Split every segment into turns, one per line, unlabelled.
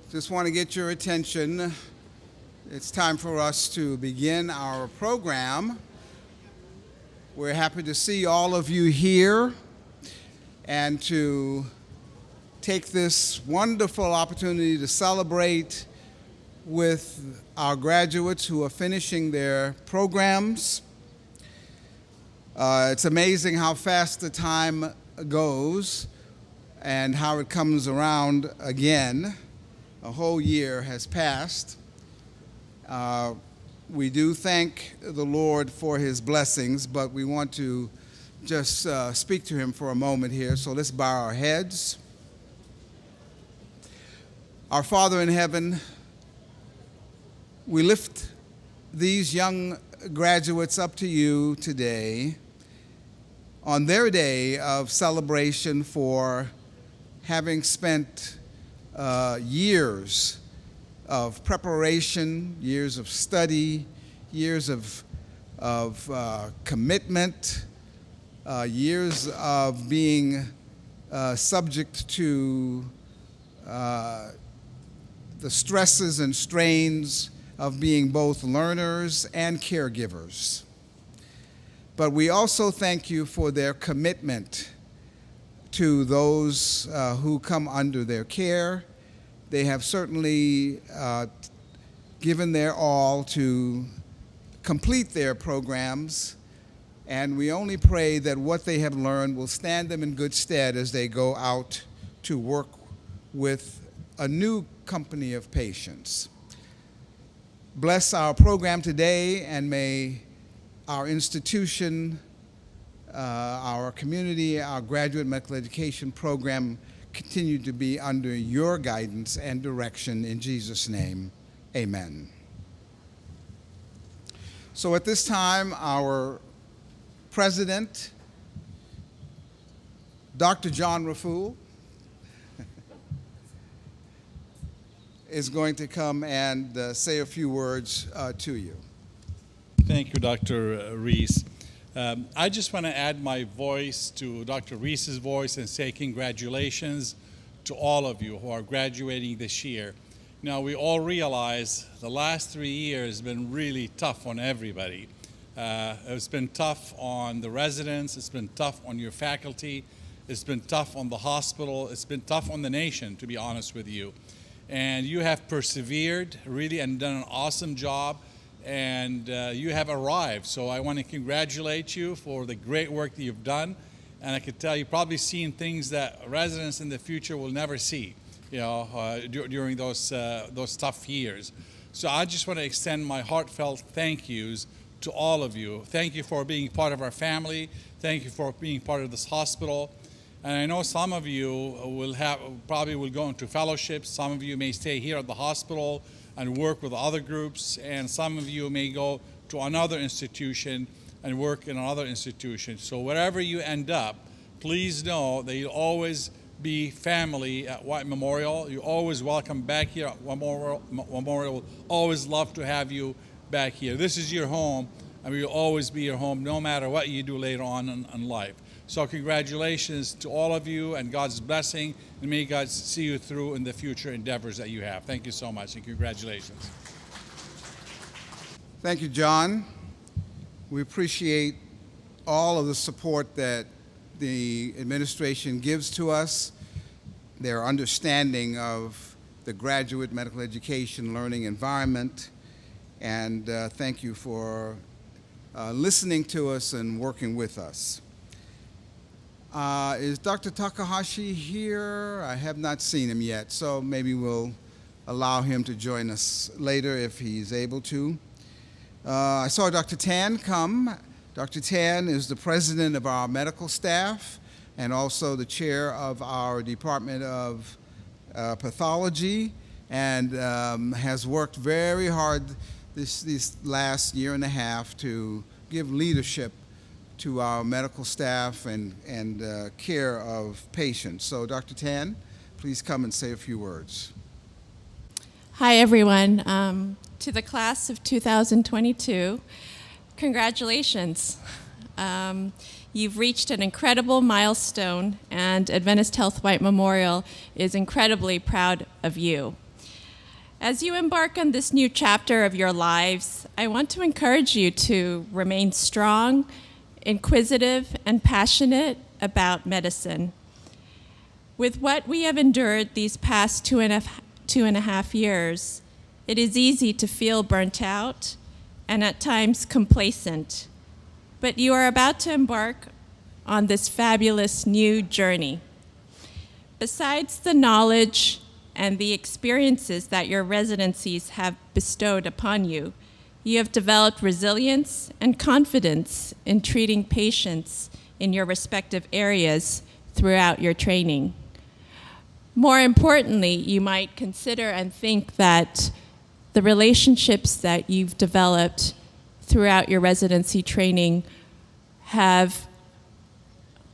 Just want to get your attention. It's time for us to begin our program. We're happy to see all of you here and to take this wonderful opportunity to celebrate with our graduates who are finishing their programs. It's amazing how fast the time goes and how it comes around again. A whole year has passed. We do thank the Lord for his blessings, but we want to just speak to him for a moment here. So let's bow our heads. Our Father in heaven, we lift these young graduates up to you today on their day of celebration for having spent years of preparation, years of study, years of commitment, years of being subject to the stresses and strains of being both learners and caregivers. But we also thank you for their commitment to those who come under their care. They have certainly given their all to complete their programs, and we only pray that what they have learned will stand them in good stead as they go out to work with a new company of patients. Bless our program today, and may our institution, our community, our graduate medical education program continue to be under your guidance and direction. In Jesus' name, amen. So at this time, our president, Dr. John Raffoul, is going to come and say a few words to you.
Thank you, Dr. Reese. I just want to add my voice to Dr. Reese's voice and say congratulations to all of you who are graduating this year. Now, we all realize the last 3 years have been really tough on everybody. It's been tough on the residents, it's been tough on your faculty, it's been tough on the hospital, it's been tough on the nation, to be honest with you. And you have persevered really and done an awesome job, and you have arrived. So I want to congratulate you for the great work that you've done. And I could tell you've probably seen things that residents in the future will never see, during those tough years. So I just want to extend my heartfelt thank yous to all of you. Thank you for being part of our family. Thank you for being part of this hospital. And I know some of you probably will go into fellowships. Some of you may stay here at the hospital and work with other groups, and some of you may go to another institution and work in another institution. So wherever you end up, please know that you'll always be family at White Memorial. You're always welcome back here at Memorial. We'll always love to have you back here. This is your home, and we will always be your home no matter what you do later on in life. So congratulations to all of you, and God's blessing, and may God see you through in the future endeavors that you have. Thank you so much, and congratulations.
Thank you, John. We appreciate all of the support that the administration gives to us, their understanding of the graduate medical education learning environment, and thank you for listening to us and working with us. Is Dr. Takahashi here? I have not seen him yet, so maybe we'll allow him to join us later if he's able to. I saw Dr. Tan come. Dr. Tan is the president of our medical staff and also the chair of our Department of Pathology, and has worked very hard this last year and a half to give leadership to our medical staff and care of patients. So Dr. Tan, please come and say a few words.
Hi, everyone. To the class of 2022, congratulations. You've reached an incredible milestone, and Adventist Health White Memorial is incredibly proud of you. As you embark on this new chapter of your lives, I want to encourage you to remain strong, inquisitive, and passionate about medicine. With what we have endured these past two and a half years, it is easy to feel burnt out and at times complacent. But you are about to embark on this fabulous new journey. Besides the knowledge and the experiences that your residencies have bestowed upon you, you have developed resilience and confidence in treating patients in your respective areas throughout your training. More importantly, you might consider and think that the relationships that you've developed throughout your residency training have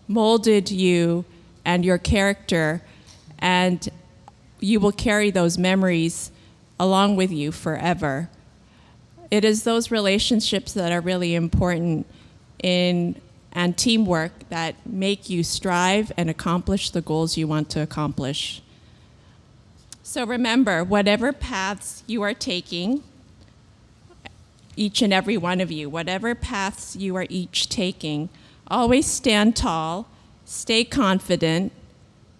molded you and your character, and you will carry those memories along with you forever. It is those relationships that are really important and teamwork that make you strive and accomplish the goals you want to accomplish. So remember, whatever paths you are taking, each and every one of you, whatever paths you are each taking, always stand tall, stay confident,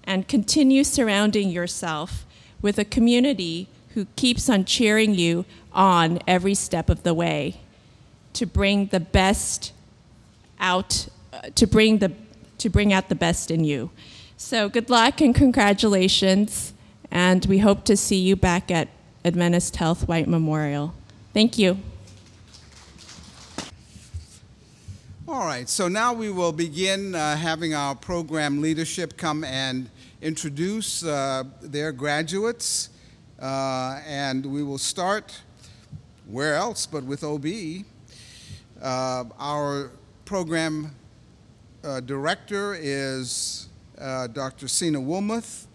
and continue surrounding yourself with a community who keeps on cheering you on every step of the way to bring the best out, to bring out the best in you. So good luck and congratulations, and we hope to see you back at Adventist Health White Memorial. Thank you.
All right, so now we will begin having our program leadership come and introduce their graduates, and we will start where else but with OB. Our program director is Dr. Sina Wilmuth.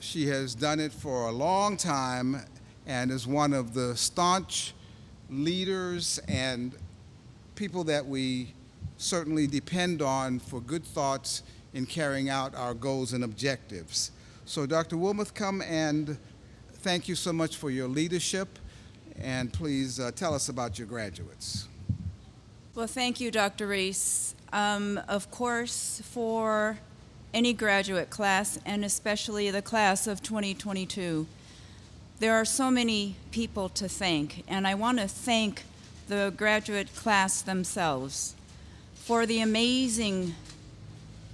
She has done it for a long time and is one of the staunch leaders and people that we certainly depend on for good thoughts in carrying out our goals and objectives. So Dr. Wilmuth, come and thank you so much for your leadership, and please tell us about your graduates.
Well, thank you, Dr. Reese. Of course, for any graduate class, and especially the class of 2022, there are so many people to thank, and I want to thank the graduate class themselves for the amazing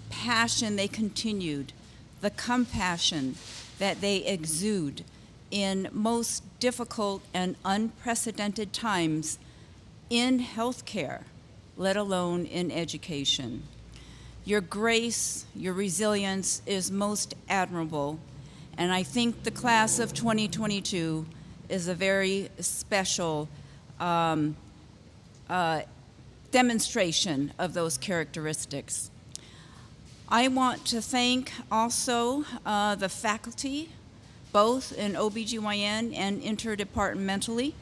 passion they continued, the compassion that they exude in most difficult and unprecedented times in healthcare, let alone in education. Your grace, your resilience is most admirable, and I think the class of 2022 is a very special demonstration of those characteristics. I want to thank also the faculty, both in OB-GYN and interdepartmentally,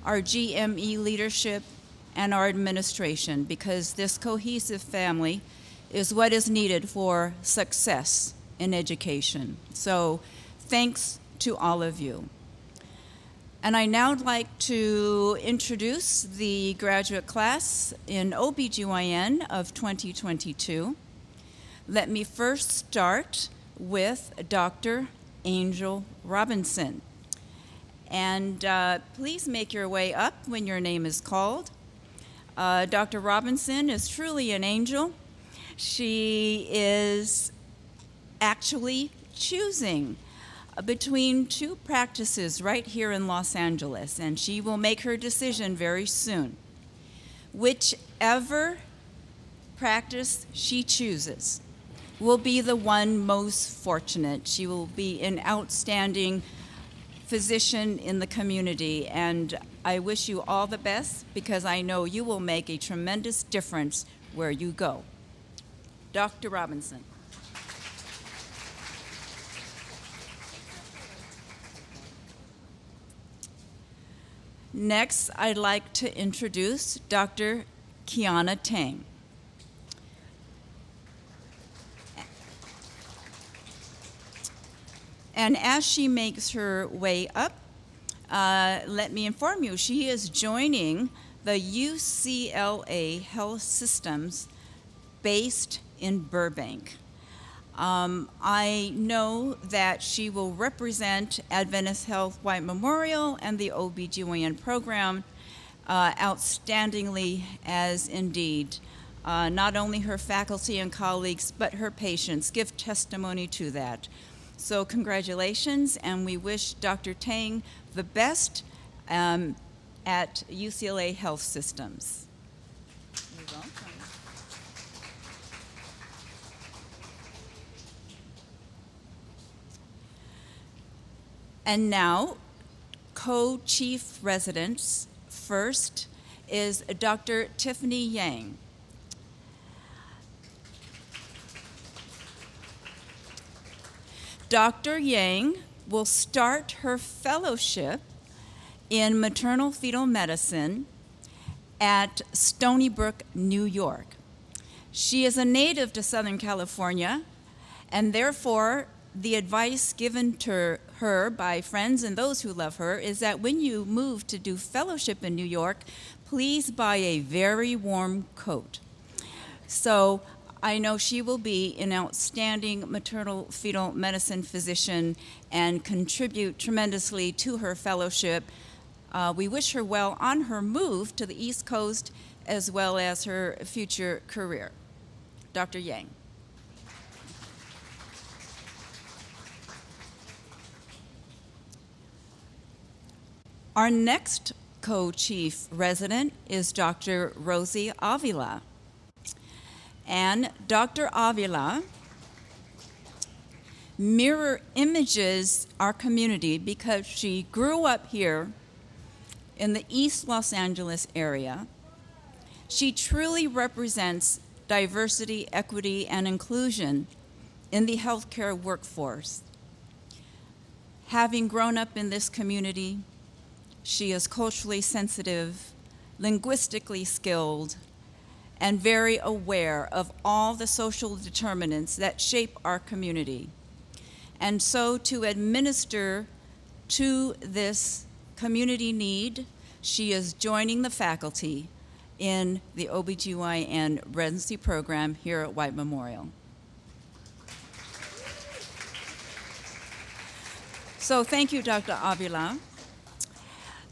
our GME leadership, and our administration, because this cohesive family is what is needed for success in education. So thanks to all of you. And I now would like to introduce the graduate class in OB-GYN of 2022. Let me first start with Dr. Angel Robinson. And please make your way up when your name is called. Dr. Robinson is truly an angel. She is actually choosing between two practices right here in Los Angeles, and she will make her decision very soon. Whichever practice she chooses will be the one most fortunate. She will be an outstanding physician in the community, and I wish you all the best because I know you will make a tremendous difference where you go. Dr. Robinson. Next, I'd like to introduce Dr. Kiana Tang. And as she makes her way up, let me inform you, she is joining the UCLA Health Systems based in Burbank. I know that she will represent Adventist Health White Memorial and the OB-GYN program outstandingly, as indeed not only her faculty and colleagues, but her patients give testimony to that. So congratulations, and we wish Dr. Tang the best at UCLA Health Systems. You're welcome. And now, co-chief residents. First is Dr. Tiffany Yang. Dr. Yang will start her fellowship in maternal fetal medicine at Stony Brook, New York. She is a native to Southern California, and therefore the advice given to her by friends and those who love her is that when you move to do fellowship in New York, please buy a very warm coat. So I know she will be an outstanding maternal fetal medicine physician and contribute tremendously to her fellowship. We wish her well on her move to the East Coast as well as her future career. Dr. Yang. Our next co-chief resident is Dr. Rosie Avila. And Dr. Avila mirror images our community because she grew up here in the East Los Angeles area. She truly represents diversity, equity, and inclusion in the healthcare workforce. Having grown up in this community, she is culturally sensitive, linguistically skilled, and very aware of all the social determinants that shape our community. And so to administer to this community need, she is joining the faculty in the OB-GYN residency program here at White Memorial. So thank you, Dr. Avila.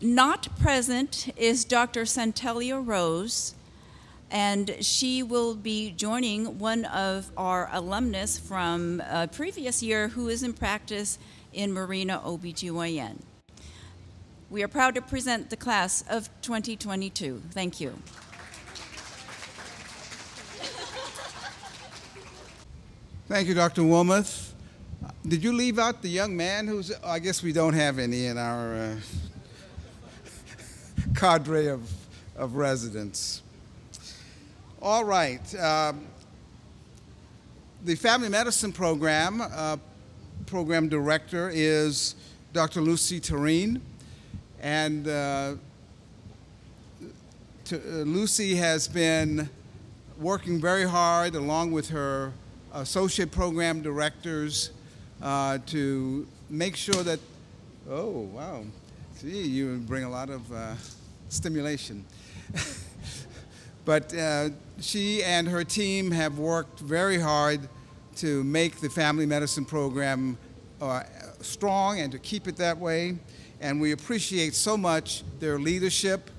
Not present is Dr. Santelia Rose, and she will be joining one of our alumnus from a previous year who is in practice in Marina OB-GYN. We are proud to present the class of 2022. Thank you.
Thank you, Dr. Wilmoth. Did you leave out the young man who's, I guess we don't have any in our cadre of residents. All right. The family medicine program director is Dr. Lucy Tureen. And Lucy has been working very hard along with her associate program directors to make sure that, oh, wow. See, you bring a lot of stimulation. But she and her team have worked very hard to make the family medicine program strong and to keep it that way. And we appreciate so much their leadership.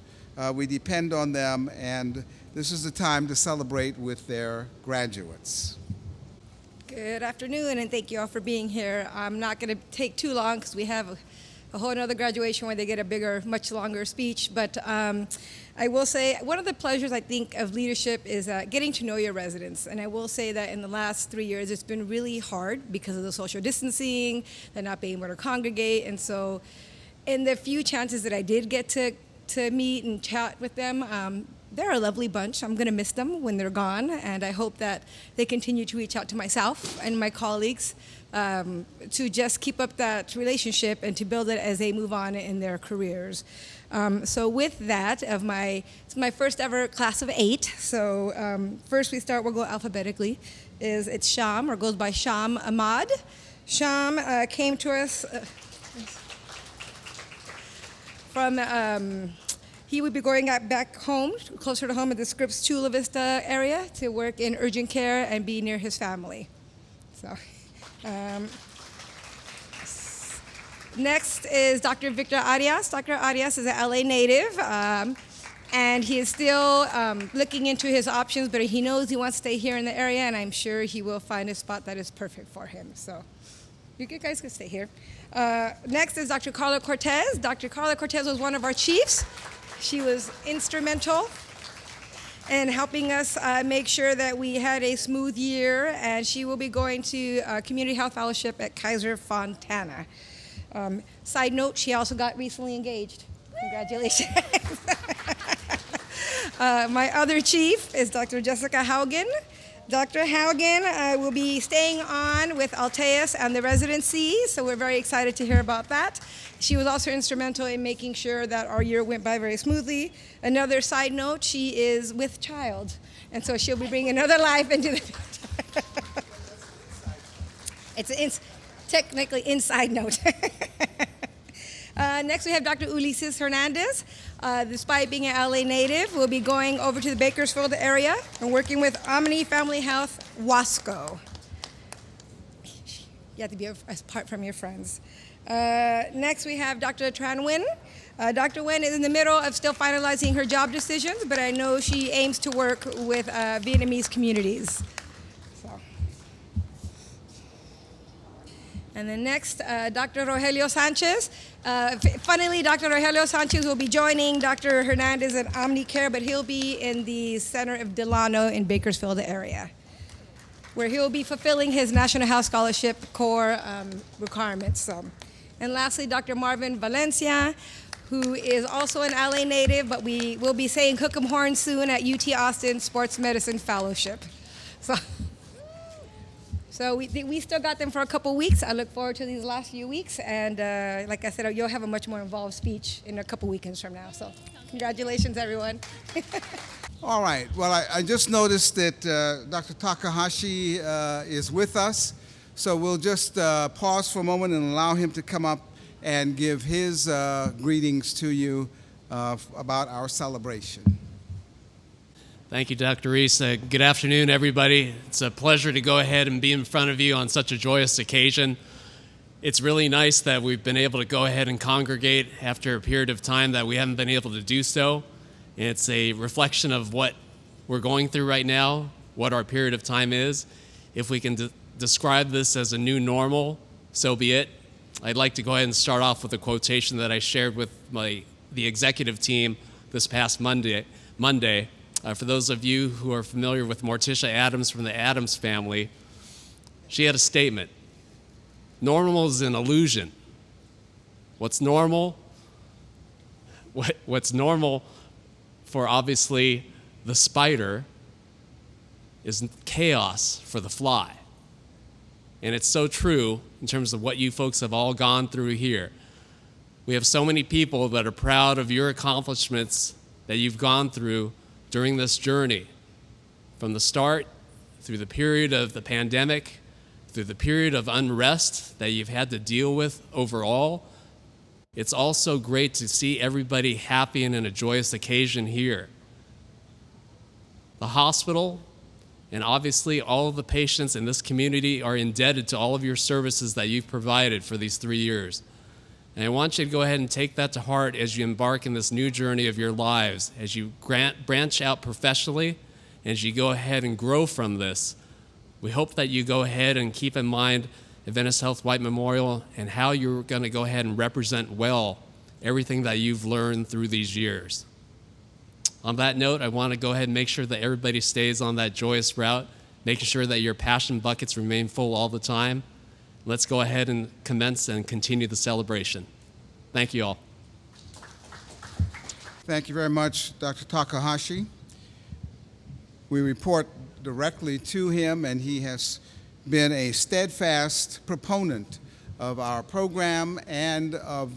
We depend on them, and this is the time to celebrate with their graduates.
Good afternoon, and thank you all for being here. I'm not going to take too long because we have a whole other graduation where they get a bigger, much longer speech. But I will say one of the pleasures, I think, of leadership is getting to know your residents. And I will say that in the last 3 years, it's been really hard because of the social distancing, they're not being able to congregate. And so in the few chances that I did get to meet and chat with them, they're a lovely bunch. I'm going to miss them when they're gone, and I hope that they continue to reach out to myself and my colleagues to just keep up that relationship and to build it as they move on in their careers. So with that, it's my first ever class of 8. So first we'll go alphabetically. It's Sham, or goes by Sham Ahmad, Sham came to us from, he would be going back home, closer to home at the Scripps Chula Vista area to work in urgent care and be near his family. So, next is Dr. Victor Arias. Dr. Arias is an LA native, and he is still looking into his options, but he knows he wants to stay here in the area, and I'm sure he will find a spot that is perfect for him. So you guys can stay here. Next is Dr. Carla Cortez. Dr. Carla Cortez was one of our chiefs. She was instrumental in helping us make sure that we had a smooth year, and she will be going to Community Health Fellowship at Kaiser Fontana. Side note, she also got recently engaged. Congratulations. My other chief is Dr. Jessica Haugen. Dr. Haugen will be staying on with Alteus and the residency, so we're very excited to hear about that. She was also instrumental in making sure that our year went by very smoothly. Another side note, she is with child, and so she'll be bringing another life into the future. It's technically inside note. Next, we have Dr. Ulises Hernandez. Despite being an LA native, will be going over to the Bakersfield area and working with Omni Family Health, Wasco. You have to be apart from your friends. Next, we have Dr. Tran Nguyen. Dr. Nguyen is in the middle of still finalizing her job decisions, but I know she aims to work with Vietnamese communities. And then next, Dr. Rogelio Sanchez. Funnily, Dr. Rogelio Sanchez will be joining Dr. Hernandez at Omnicare, but he'll be in the center of Delano in Bakersfield area, where he'll be fulfilling his National Health Scholarship core requirements. And lastly, Dr. Marvin Valencia, who is also an LA native, but we will be saying hook 'em horn soon at UT Austin Sports Medicine Fellowship. So we still got them for a couple weeks. I look forward to these last few weeks. And like I said, you'll have a much more involved speech in a couple weekends from now. So congratulations, everyone.
All right. Well, I just noticed that Dr. Takahashi is with us. So we'll just pause for a moment and allow him to come up and give his greetings to you about our celebration.
Thank you, Dr. Reese. Good afternoon, everybody. It's a pleasure to go ahead and be in front of you on such a joyous occasion. It's really nice that we've been able to go ahead and congregate after a period of time that we haven't been able to do so. It's a reflection of what we're going through right now, what our period of time is. If we can describe this as a new normal, so be it. I'd like to go ahead and start off with a quotation that I shared with the executive team this past Monday. For those of you who are familiar with Morticia Adams from the Addams family, she had a statement. Normal is an illusion. What's normal? What's normal for obviously the spider is chaos for the fly. And it's so true in terms of what you folks have all gone through here. We have so many people that are proud of your accomplishments that you've gone through during this journey, from the start, through the period of the pandemic, through the period of unrest that you've had to deal with overall. It's also great to see everybody happy and in a joyous occasion here. The hospital, and obviously all of the patients in this community are indebted to all of your services that you've provided for these 3 years. And I want you to go ahead and take that to heart as you embark in this new journey of your lives, as you branch out professionally, as you go ahead and grow from this. We hope that you go ahead and keep in mind Adventist Health White Memorial and how you're going to go ahead and represent well everything that you've learned through these years. On that note, I want to go ahead and make sure that everybody stays on that joyous route, making sure that your passion buckets remain full all the time. Let's go ahead and commence and continue the celebration. Thank you all.
Thank you very much, Dr. Takahashi. We report directly to him, and he has been a steadfast proponent of our program and of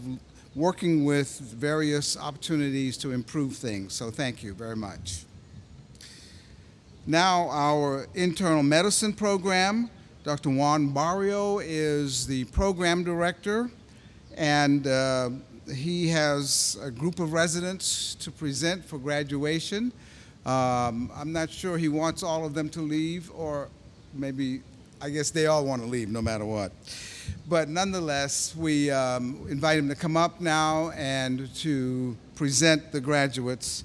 working with various opportunities to improve things. So thank you very much. Now, our internal medicine program Dr. Juan Barrio is the program director, and he has a group of residents to present for graduation. I'm not sure he wants all of them to leave, or maybe, I guess they all want to leave no matter what. But nonetheless, we invite him to come up now and to present the graduates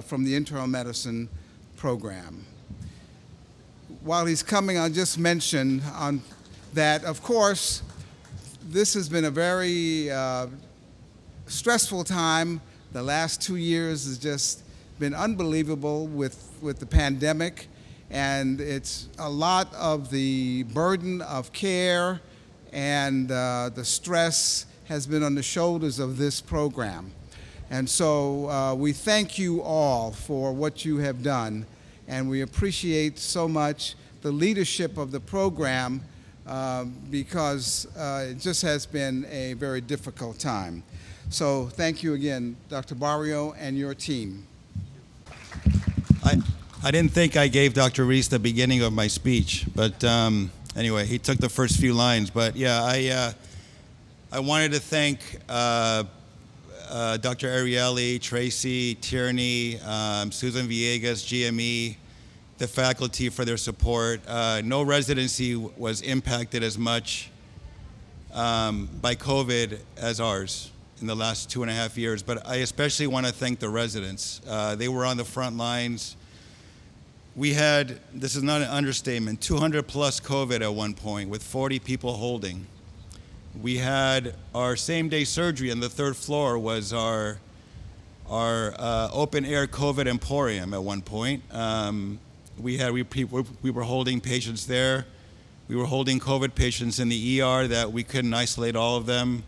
from the internal medicine program. While he's coming, I'll just mention that, of course, this has been a very stressful time. The last 2 years has just been unbelievable with the pandemic, and it's a lot of the burden of care and the stress has been on the shoulders of this program. And so we thank you all for what you have done, and we appreciate so much the leadership of the program because it just has been a very difficult time. So thank you again, Dr. Barrio and your team.
I didn't think I gave Dr. Reese the beginning of my speech, but anyway, he took the first few lines. But yeah, I wanted to thank Dr. Ariely, Tracy, Tierney, Susan Villegas, GME, the faculty for their support. No residency was impacted as much by COVID as ours in the last 2.5 years, but I especially want to thank the residents. They were on the front lines. We had, this is not an understatement, 200 plus COVID at one point with 40 people holding. We had our same-day surgery on the 3rd floor was our open-air COVID emporium at one point. We were holding patients there. We were holding COVID patients in the ER that we couldn't isolate all of them.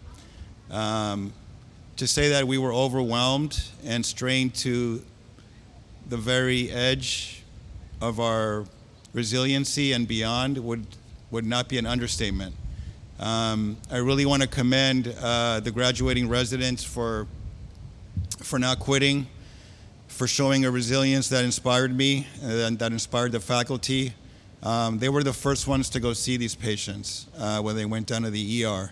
To say that we were overwhelmed and strained to the very edge of our resiliency and beyond would not be an understatement. I really want to commend the graduating residents for not quitting, for showing a resilience that inspired me and that inspired the faculty. They were the first ones to go see these patients when they went down to the ER.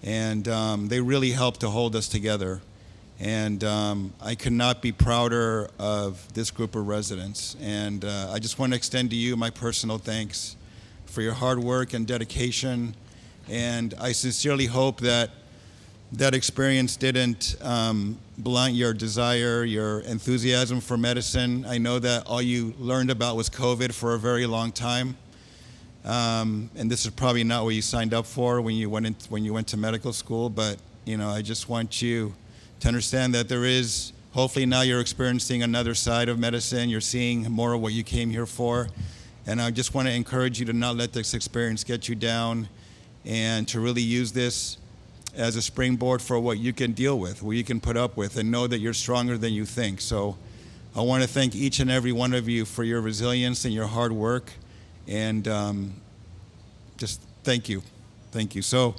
And they really helped to hold us together. And I could not be prouder of this group of residents. And I just want to extend to you my personal thanks for your hard work and dedication. And I sincerely hope that that experience didn't blunt your desire, your enthusiasm for medicine. I know that all you learned about was COVID for a very long time. And this is probably not what you signed up for when you went to medical school, but I just want you to understand that there is, hopefully now you're experiencing another side of medicine, you're seeing more of what you came here for, and I just want to encourage you to not let this experience get you down and to really use this as a springboard for what you can deal with, what you can put up with, and know that you're stronger than you think. So I want to thank each and every one of you for your resilience and your hard work. And just thank you. Thank you. So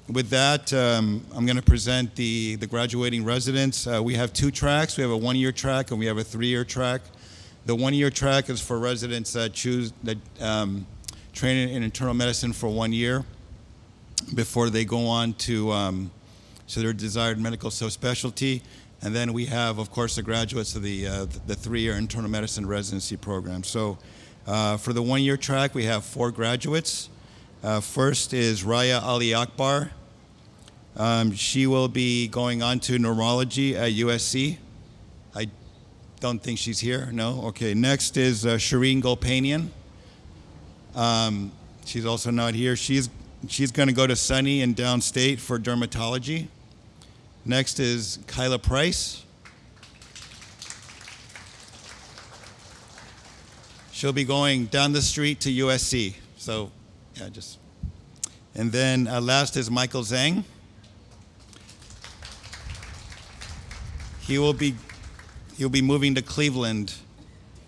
with that, I'm going to present the graduating residents. We have 2 tracks. We have a 1-year track and we have a 3-year track. The 1-year track is for residents that train in internal medicine for 1 year before they go on to their desired medical subspecialty. And then we have, of course, the graduates of the 3-year internal medicine residency program. So for the 1-year track, we have 4 graduates. First is Raya Ali Akbar. She will be going on to neurology at USC. I don't think she's here, no? Okay, next is Shireen Gulpanian. She's also not here. She's going to go to Sunny in downstate for dermatology. Next is Kyla Price. She'll be going down the street to USC. So, yeah, just. And then last is Michael Zhang. He'll be moving to Cleveland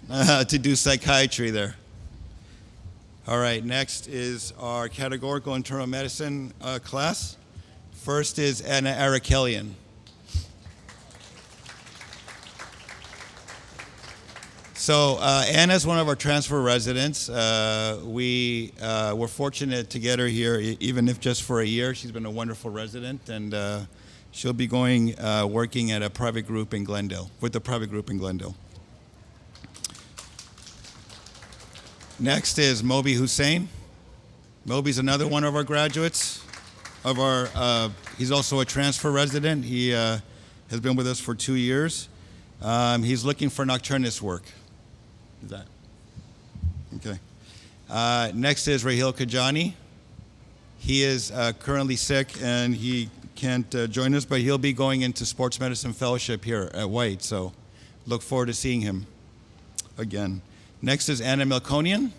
to do psychiatry there. All right, next is our categorical internal medicine class. First is Anna Arakelian. So Anna's one of our transfer residents. We were fortunate to get her here, even if just for a year. She's been a wonderful resident, and she'll be going working at a private group in Glendale, with the private group in Glendale. Next is Moby Hussein. Moby's another one of our graduates. He's also a transfer resident. He has been with us for 2 years. He's looking for nocturnist work. Is that okay? Next is Rahil Kajani. He is currently sick and he can't join us, but he'll be going into sports medicine fellowship here at White. So look forward to seeing him again. Next is Anna Melkonian.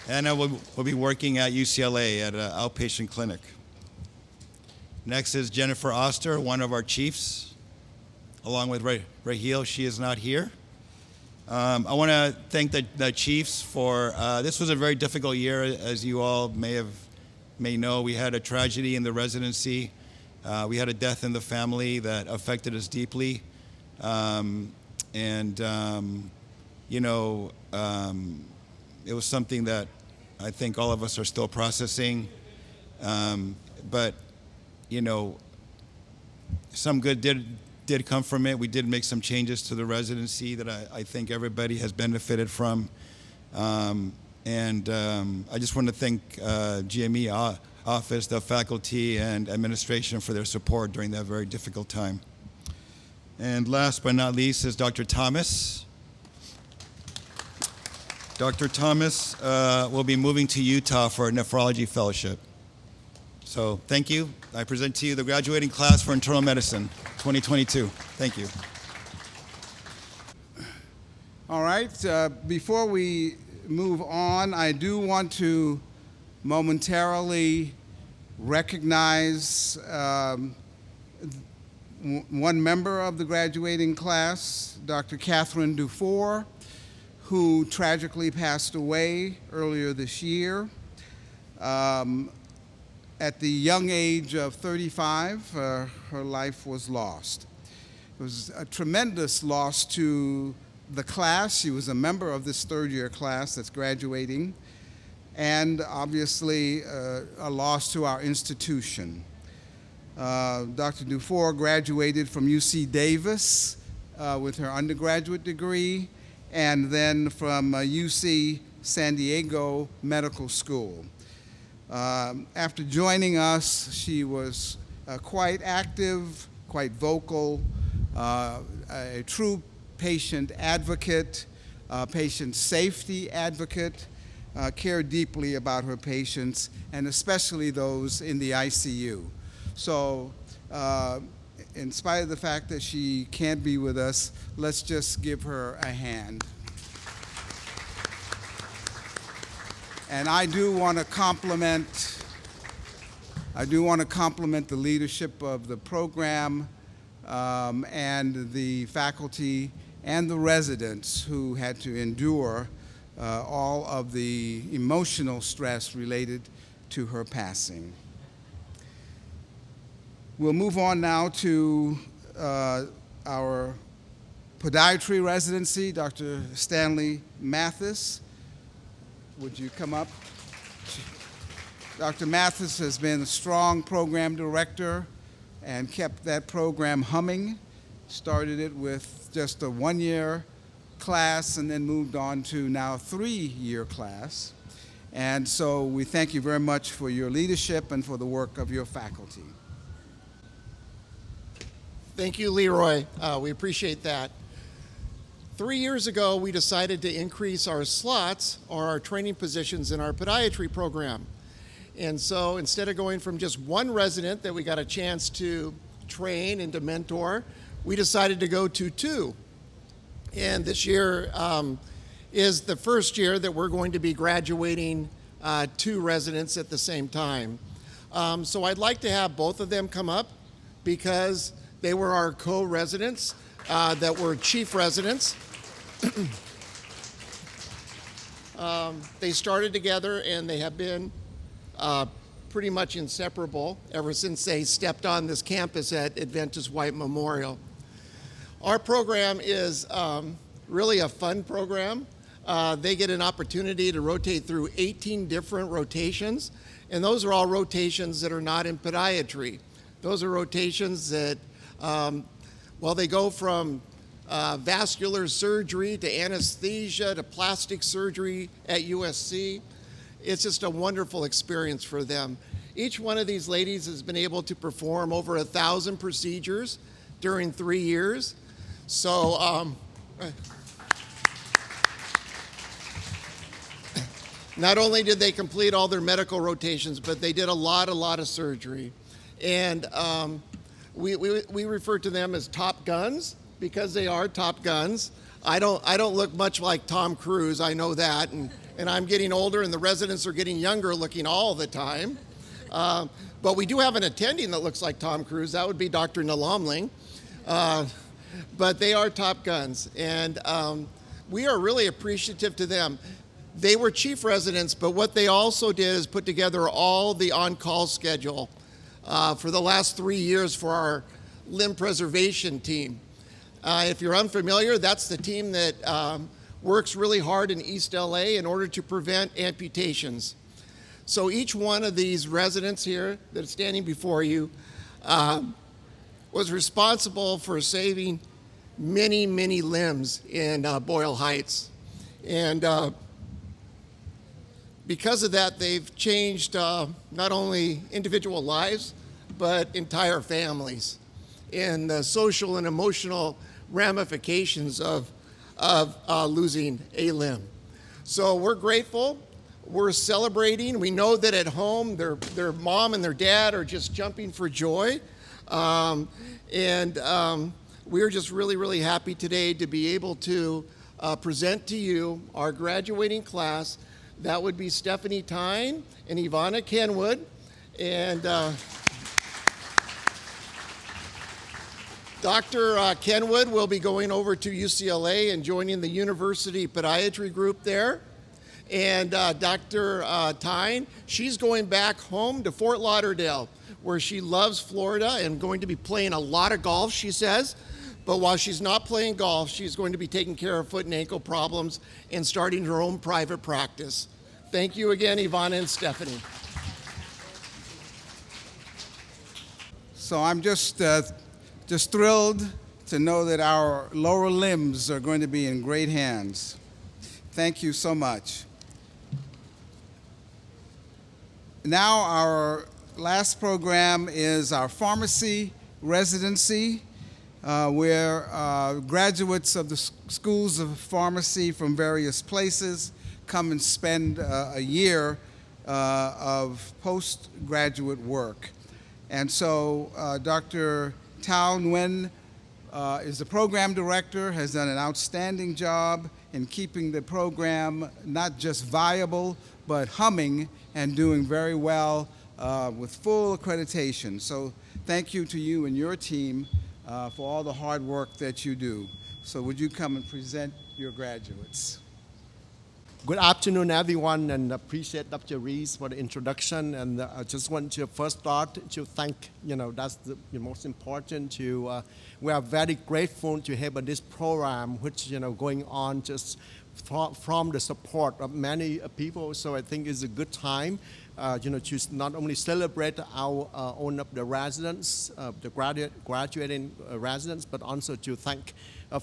Anna will be working at UCLA at an outpatient clinic. Next is Jennifer Oster, one of our chiefs, along with Rahil. She is not here. I want to thank the chiefs for, this was a very difficult year, as you all may know. We had a tragedy in the residency. We had a death in the family that affected us deeply. It was something that I think all of us are still processing. But some good did come from it. We did make some changes to the residency that I think everybody has benefited from. I just want to thank GME office, the faculty, and administration for their support during that very difficult time. And last but not least is Dr. Thomas. Dr. Thomas will be moving to Utah for a nephrology fellowship. So thank you. I present to you the graduating class for internal medicine 2022. Thank you.
All right, before we move on, I do want to momentarily recognize one member of the graduating class, Dr. Catherine Dufour, who tragically passed away earlier this year. At the young age of 35, her life was lost. It was a tremendous loss to the class. She was a member of this third-year class that's graduating, and obviously a loss to our institution. Dr. Dufour graduated from UC Davis with her undergraduate degree, and then from UC San Diego Medical School. After joining us, she was quite active, quite vocal, a true patient advocate, patient safety advocate, cared deeply about her patients, and especially those in the ICU. So, in spite of the fact that she can't be with us, let's just give her a hand. And I do want to compliment the leadership of the program and the faculty and the residents who had to endure all of the emotional stress related to her passing. We'll move on now to our podiatry residency. Dr. Stanley Mathis, would you come up? Dr. Mathis has been a strong program director and kept that program humming. Started it with just a one-year class and then moved on to now a three-year class. And so we thank you very much for your leadership and for the work of your faculty.
Thank you, Leroy. We appreciate that. 3 years ago, we decided to increase our slots or our training positions in our podiatry program. And so instead of going from just one resident that we got a chance to train and to mentor, we decided to go to two. And this year is the first year that we're going to be graduating two residents at the same time. So I'd like to have both of them come up because they were our co-residents that were chief residents. They started together and they have been pretty much inseparable ever since they stepped on this campus at Adventist White Memorial. Our program is really a fun program. They get an opportunity to rotate through 18 different rotations, and those are all rotations that are not in podiatry. Those are rotations that, they go from vascular surgery to anesthesia to plastic surgery at USC. It's just a wonderful experience for them. Each one of these ladies has been able to perform over 1,000 procedures during 3 years. So not only did they complete all their medical rotations, but they did a lot of surgery. And we refer to them as Top Guns because they are Top Guns. I don't look much like Tom Cruise, I know that, and I'm getting older and the residents are getting younger looking all the time. But we do have an attending that looks like Tom Cruise. That would be Dr. Nalamling. But they are Top Guns, and we are really appreciative to them. They were chief residents, but what they also did is put together all the on-call schedule for the last 3 years for our limb preservation team. If you're unfamiliar, that's the team that works really hard in East LA in order to prevent amputations. So each one of these residents here that's standing before you was responsible for saving many limbs in Boyle Heights. And because of that, they've changed not only individual lives, but entire families and the social and emotional ramifications of losing a limb. So we're grateful. We're celebrating. We know that at home, their mom and their dad are just jumping for joy. We're just really happy today to be able to present to you our graduating class. That would be Stephanie Tyne and Ivana Kenwood. And Dr. Kenwood will be going over to UCLA and joining the University Podiatry group there. And Dr. Tyne, she's going back home to Fort Lauderdale, where she loves Florida and going to be playing a lot of golf, she says. But while she's not playing golf, she's going to be taking care of foot and ankle problems and starting her own private practice. Thank you again, Ivana and Stephanie.
So I'm just thrilled to know that our lower limbs are going to be in great hands. Thank you so much. Now our last program is our pharmacy residency, where graduates of the schools of pharmacy from various places come and spend a year of postgraduate work. And so Dr. Tao Nguyen is the program director, has done an outstanding job in keeping the program not just viable, but humming and doing very well with full accreditation. So thank you to you and your team for all the hard work that you do. So would you come and present your graduates?
Good afternoon, everyone, and appreciate Dr. Rees for the introduction. And I just want to first start to thank, that's the most important. We are very grateful to have this program, which, going on just from the support of many people. So I think it's a good time, to not only celebrate our own of the residents, the graduating residents, but also to thank.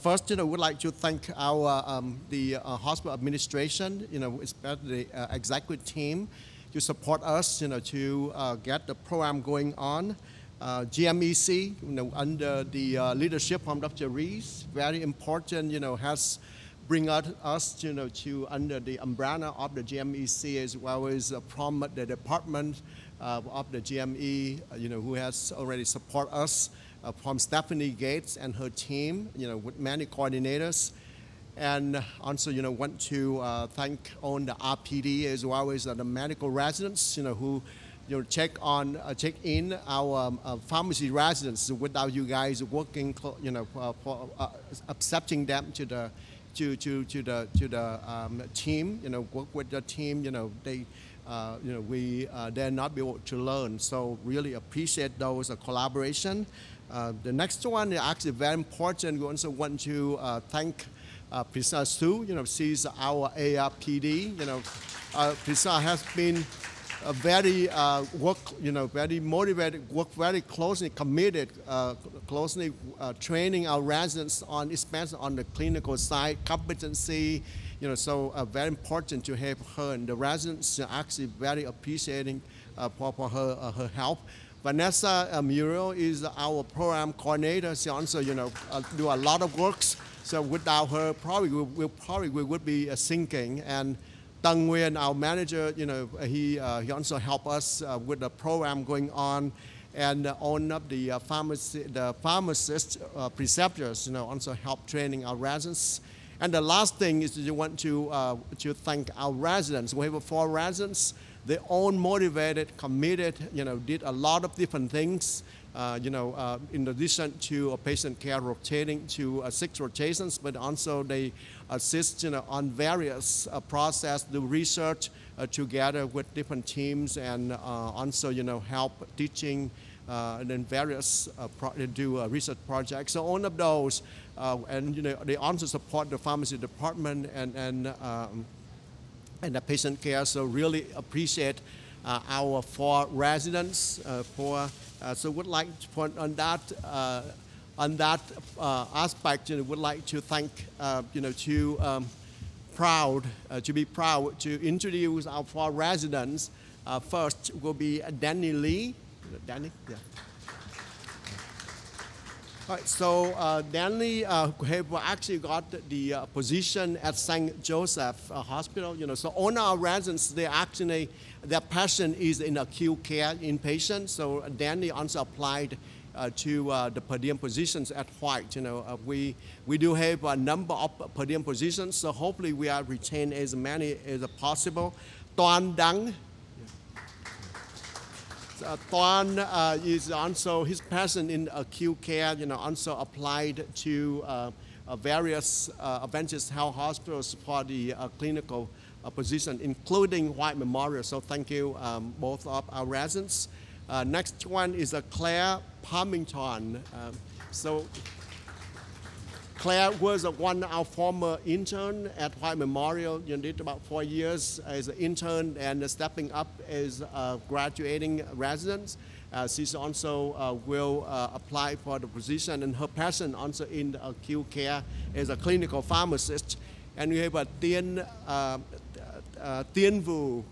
First, we'd like to thank our the hospital administration, especially the executive team, to support us, to get the program going on. GMEC, under the leadership from Dr. Rees, very important, has bring us, to under the umbrella of the GMEC, as well as from the department of the GME, who has already support us. From Stephanie Gates and her team, with many coordinators. And also, want to thank all the RPD as well as the medical residents, who, check in our pharmacy residents. Without you guys working, for accepting them to the team, work with the team, they. They're not be able to learn. So really appreciate those collaboration. The next one is actually very important. We also want to thank Priscilla Su. She's our ARPD. Priscilla has been very very motivated, work very closely, committed, closely training our residents on, especially on the clinical side, competency. So very important to have her, and the residents are actually very appreciating for her help. Vanessa Muriel is our program coordinator. She also, do a lot of works. So without her, we would be sinking. And Deng Nguyen, our manager, he also helped us with the program going on, and all of the pharmacists, preceptors, also help training our residents. And the last thing is we want to thank our residents. We have 4 residents. They all motivated, committed, did a lot of different things. In addition to patient care rotating to 6 rotations, but also they assist, on various process, do research together with different teams, and also, help teaching and then various do research projects. So all of those, and they also support the pharmacy department and the patient care. So really appreciate our 4 residents so would like to point on that aspect. Would like to thank to be proud to introduce our 4 residents. First will be Danny Lee. Danny, yeah. All right, so Danny have actually got the position at St. Joseph Hospital. So all our residents, they actually, their passion is in acute care inpatient. So Danny also applied to the per diem positions at White. We do have a number of per diem positions, so hopefully we are retain as many as possible. Toan Dang. Toan is also, his passion in acute care, also applied to various Adventist Health Hospitals for the clinical position, including White Memorial. So thank you, both of our residents. Next one is Claire Palmington. So Claire was one of our former intern at White Memorial. Did about 4 years as an intern and stepping up as a graduating resident. She's also will apply for the position, and her passion also in acute care as a clinical pharmacist. And we have a Tien Vu.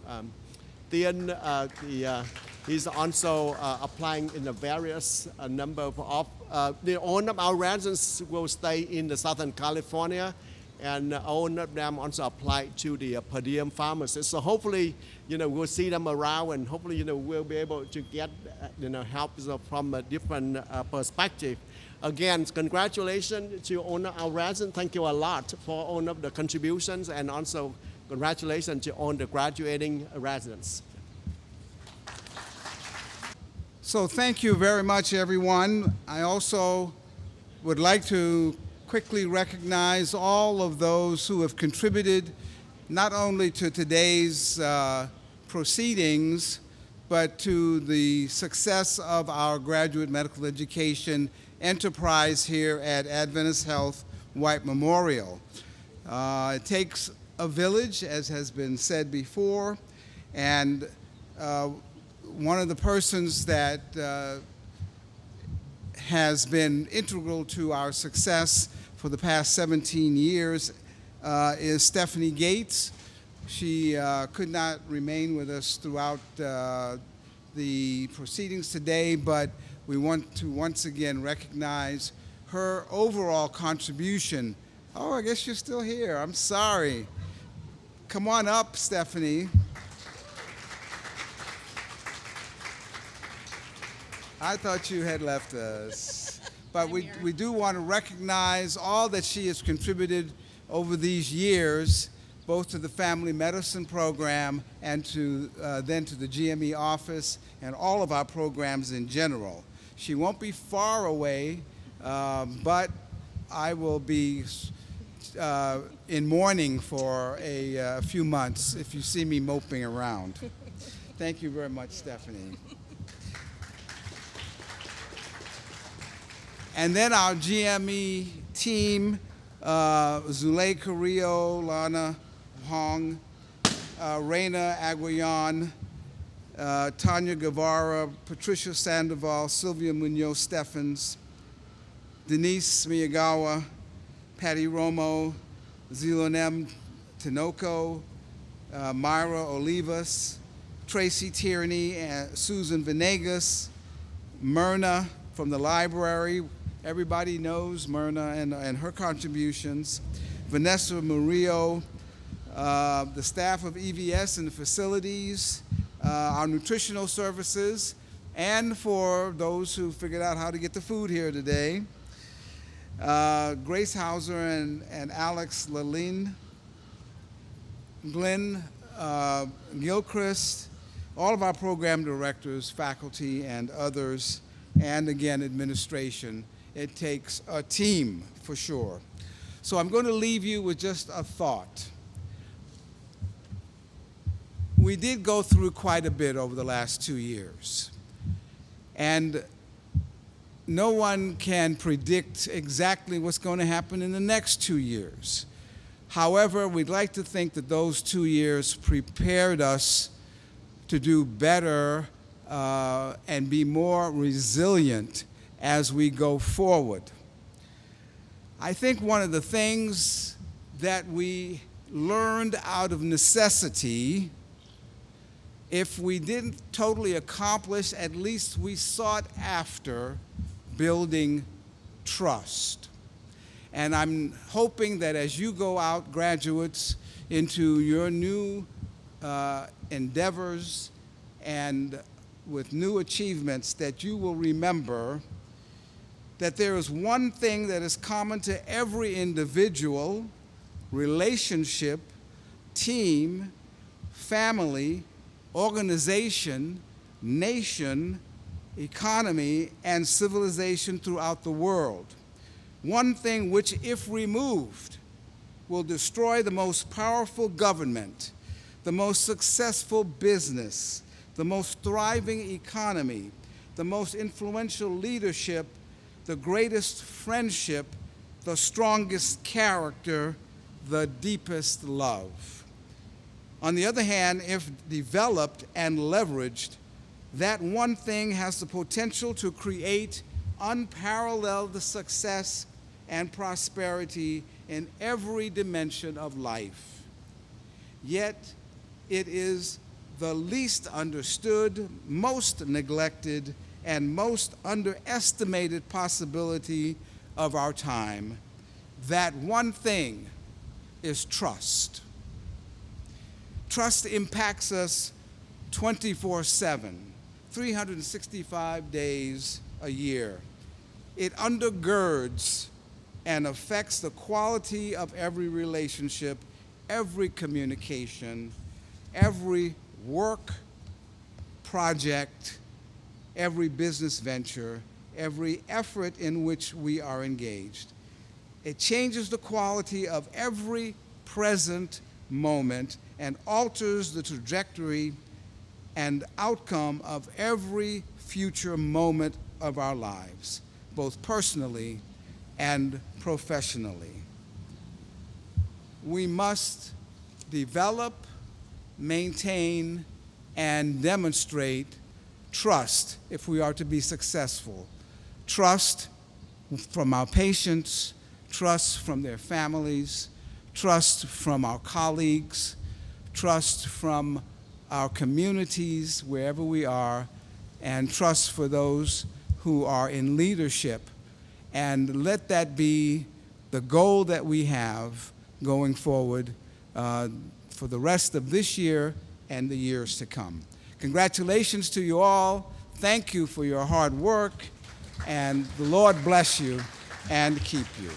Tien, he's also applying in the various number of all of our residents will stay in the Southern California, and all of them also apply to the per diem pharmacists. So hopefully, we'll see them around, and hopefully, we'll be able to get, help from a different perspective. Again, congratulations to all of our residents. Thank you a lot for all of the contributions, and also congratulations to all the graduating residents.
So thank you very much, everyone. I also would like to quickly recognize all of those who have contributed not only to today's proceedings, but to the success of our graduate medical education enterprise here at Adventist Health White Memorial. It takes a village, as has been said before, and one of the persons that has been integral to our success for the past 17 years is Stephanie Gates. She could not remain with us throughout the proceedings today, but we want to once again recognize her overall contribution. Oh, I guess you're still here. I'm sorry. Come on up, Stephanie. I thought you had left us. But we do want to recognize all that she has contributed over these years, both to the family medicine program and to then to the GME office and all of our programs in general. She won't be far away, but I will be in mourning for a few months if you see me moping around. Thank you very much, Stephanie. And then our GME team, Zulay Carrillo, Lana Hong, Reina Aguillon, Tanya Guevara, Patricia Sandoval, Sylvia Munoz Steffens, Denise Miyagawa, Patty Romo, Zilonem Tinoco, Myra Olivas, Tracy Tierney, and Susan Venegas, Myrna from the library. Everybody knows Myrna and her contributions. Vanessa Murillo, the staff of EVS and the facilities, our nutritional services, and for those who figured out how to get the food here today, Grace Hauser and Alex Lalin, Glenn Gilchrist, all of our program directors, faculty, and others, and again, administration. It takes a team, for sure. So I'm going to leave you with just a thought. We did go through quite a bit over the last 2 years. And no one can predict exactly what's going to happen in the next 2 years. However, we'd like to think that those 2 years prepared us to do better and be more resilient as we go forward. I think one of the things that we learned out of necessity, if we didn't totally accomplish, at least we sought after building trust. And I'm hoping that as you go out, graduates, into your new endeavors and with new achievements, that you will remember that there is one thing that is common to every individual, relationship, team, family, organization, nation, economy, and civilization throughout the world. One thing which, if removed, will destroy the most powerful government, the most successful business, the most thriving economy, the most influential leadership, the greatest friendship, the strongest character, the deepest love. On the other hand, if developed and leveraged, that one thing has the potential to create unparalleled success and prosperity in every dimension of life. Yet, it is the least understood, most neglected, and most underestimated possibility of our time. That one thing is trust. Trust impacts us 24/7, 365 days a year. It undergirds and affects the quality of every relationship, every communication, every work project, every business venture, every effort in which we are engaged. It changes the quality of every present moment and alters the trajectory and outcome of every future moment of our lives, both personally and professionally. We must develop, maintain, and demonstrate trust if we are to be successful. Trust from our patients, trust from their families, trust from our colleagues, trust from our communities wherever we are, and trust for those who are in leadership. And let that be the goal that we have going forward for the rest of this year and the years to come. Congratulations to you all. Thank you for your hard work, and the Lord bless you and keep you.